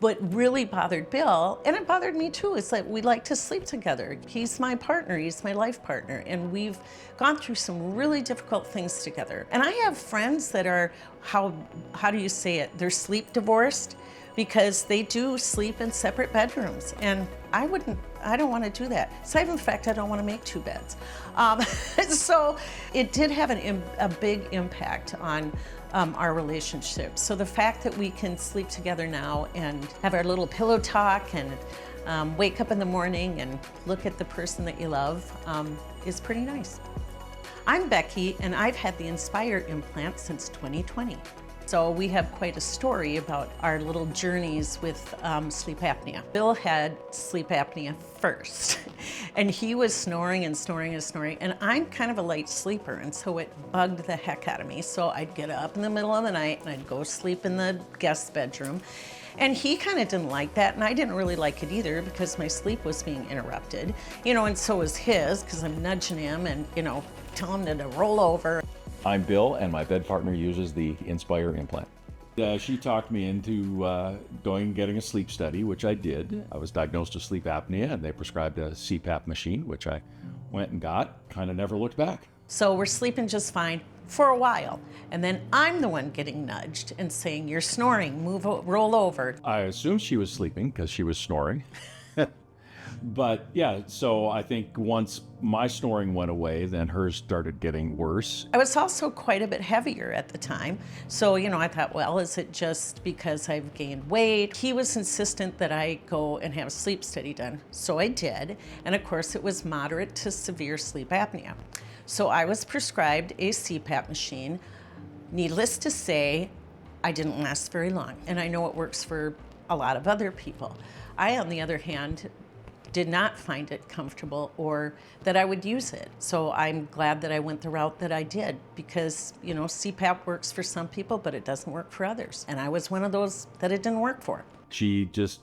What really bothered Bill, and it bothered me too, is that we like to sleep together. He's my partner, he's my life partner, and we've gone through some really difficult things together. And I have friends that are, how do you say it, they're sleep divorced, because they do sleep in separate bedrooms. And I don't want to do that. Aside from the fact I don't want to make two beds. So it did have a big impact on our relationship. So the fact that we can sleep together now and have our little pillow talk and wake up in the morning and look at the person that you love is pretty nice. I'm Becky, and I've had the Inspire implant since 2020. So we have quite a story about our little journeys with sleep apnea. Bill had sleep apnea first, and he was snoring and snoring and snoring, and I'm kind of a light sleeper, and so it bugged the heck out of me. So I'd get up in the middle of the night and I'd go sleep in the guest bedroom. And he kind of didn't like that, and I didn't really like it either because my sleep was being interrupted, and so was his, because I'm nudging him and, telling him to roll over. I'm Bill, and my bed partner uses the Inspire implant. She talked me into going and getting a sleep study, which I did. I was diagnosed with sleep apnea, and they prescribed a CPAP machine, which I went and got, kind of never looked back. So we're sleeping just fine for a while, and then I'm the one getting nudged and saying, "You're snoring, roll over." I assumed she was sleeping because she was snoring. But yeah, so I think once my snoring went away, then hers started getting worse. I was also quite a bit heavier at the time. So, I thought, well, is it just because I've gained weight? He was insistent that I go and have a sleep study done. So I did. And of course, it was moderate to severe sleep apnea. So I was prescribed a CPAP machine. Needless to say, I didn't last very long. And I know it works for a lot of other people. I, on the other hand, did not find it comfortable or that I would use it. So I'm glad that I went the route that I did because, CPAP works for some people, but it doesn't work for others. And I was one of those that it didn't work for. She just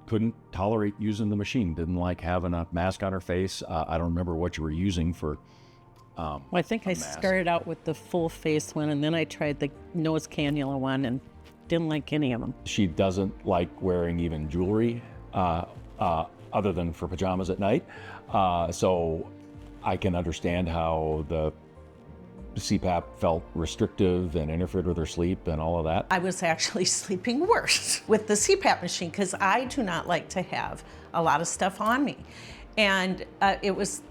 couldn't tolerate using the machine, didn't like having a mask on her face. I don't remember what you were using for well, I think I started out with the full face one, and then I tried the nose cannula one and didn't like any of them. She doesn't like wearing even jewelry. Other than for pajamas at night. So I can understand how the CPAP felt restrictive and interfered with her sleep and all of that. I was actually sleeping worse with the CPAP machine because I do not like to have a lot of stuff on me. And it was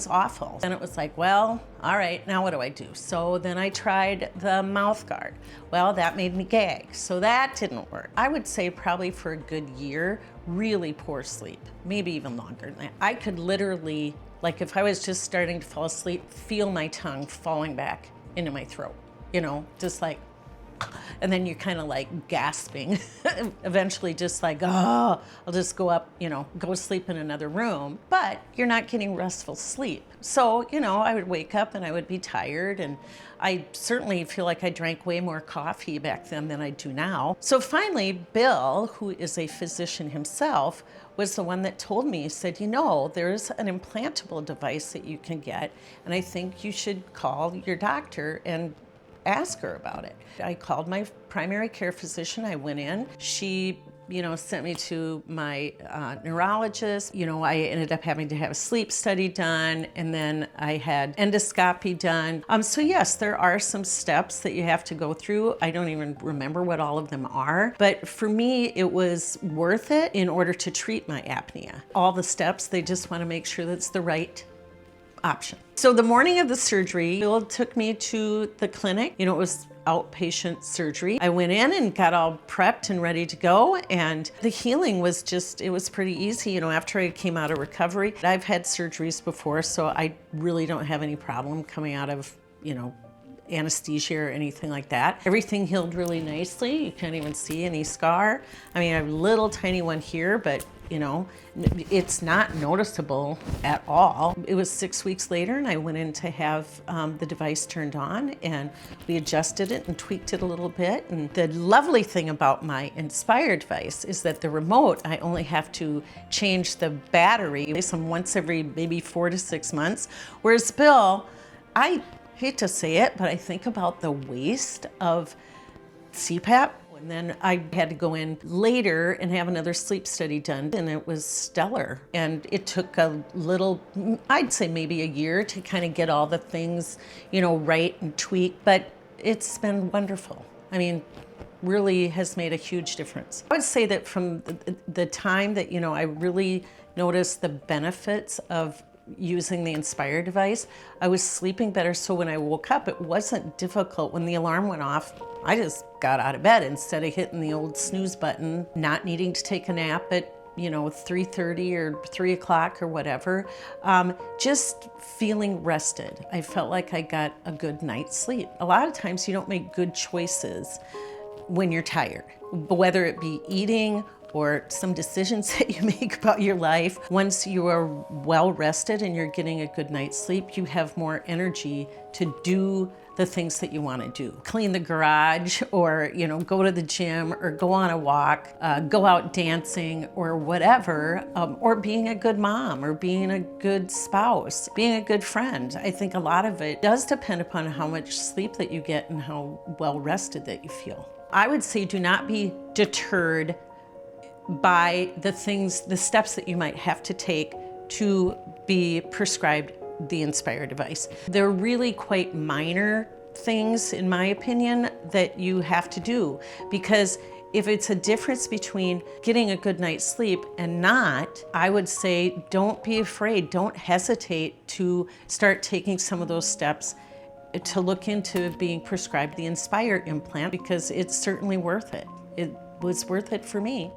awful. And it was like, well, all right, now what do I do? So then I tried the mouth guard. Well, that made me gag, so that didn't work. I would say probably for a good year, really poor sleep, maybe even longer than that. I could literally, like if I was just starting to fall asleep, feel my tongue falling back into my throat, just like, and then you're kind of like gasping, eventually just like, oh, I'll just go up, go sleep in another room, but you're not getting restful sleep. So, I would wake up and I would be tired, and I certainly feel like I drank way more coffee back then than I do now. So finally, Bill, who is a physician himself, was the one that told me, he said, there's an implantable device that you can get, and I think you should call your doctor and ask her about it. I called my primary care physician. I went in. She, sent me to my neurologist. I ended up having to have a sleep study done, and then I had endoscopy done. So yes, there are some steps that you have to go through. I don't even remember what all of them are, but for me, it was worth it in order to treat my apnea. All the steps, they just want to make sure that's the right option. So the morning of the surgery, Bill took me to the clinic. It was outpatient surgery. I went in and got all prepped and ready to go, and the healing was it was pretty easy, after I came out of recovery. I've had surgeries before, so I really don't have any problem coming out of, anesthesia or anything like that. Everything healed really nicely. You can't even see any scar. I mean, I have a little tiny one here, but it's not noticeable at all. It was 6 weeks later, and I went in to have the device turned on, and we adjusted it and tweaked it a little bit. And the lovely thing about my Inspire device is that the remote, I only have to change the battery once every maybe 4 to 6 months. Whereas Bill, I hate to say it, but I think about the waste of CPAP. And then I had to go in later and have another sleep study done, and it was stellar. And it took a little, I'd say maybe a year to kind of get all the things, right and tweak, but it's been wonderful. I mean, really has made a huge difference. I would say that from the time that, I really noticed the benefits of using the Inspire device, I was sleeping better. So when I woke up, it wasn't difficult. When the alarm went off, I just got out of bed instead of hitting the old snooze button, not needing to take a nap at 3:30 or 3 o'clock or whatever, just feeling rested. I felt like I got a good night's sleep. A lot of times you don't make good choices when you're tired, whether it be eating or some decisions that you make about your life. Once you are well rested and you're getting a good night's sleep, you have more energy to do the things that you want to do. Clean the garage, or go to the gym, or go on a walk, go out dancing, or whatever, or being a good mom, or being a good spouse, being a good friend. I think a lot of it does depend upon how much sleep that you get and how well rested that you feel. I would say do not be deterred by the steps that you might have to take to be prescribed the Inspire device. They're really quite minor things, in my opinion, that you have to do, because if it's a difference between getting a good night's sleep and not, I would say don't be afraid, don't hesitate to start taking some of those steps to look into being prescribed the Inspire implant, because it's certainly worth it. It was worth it for me.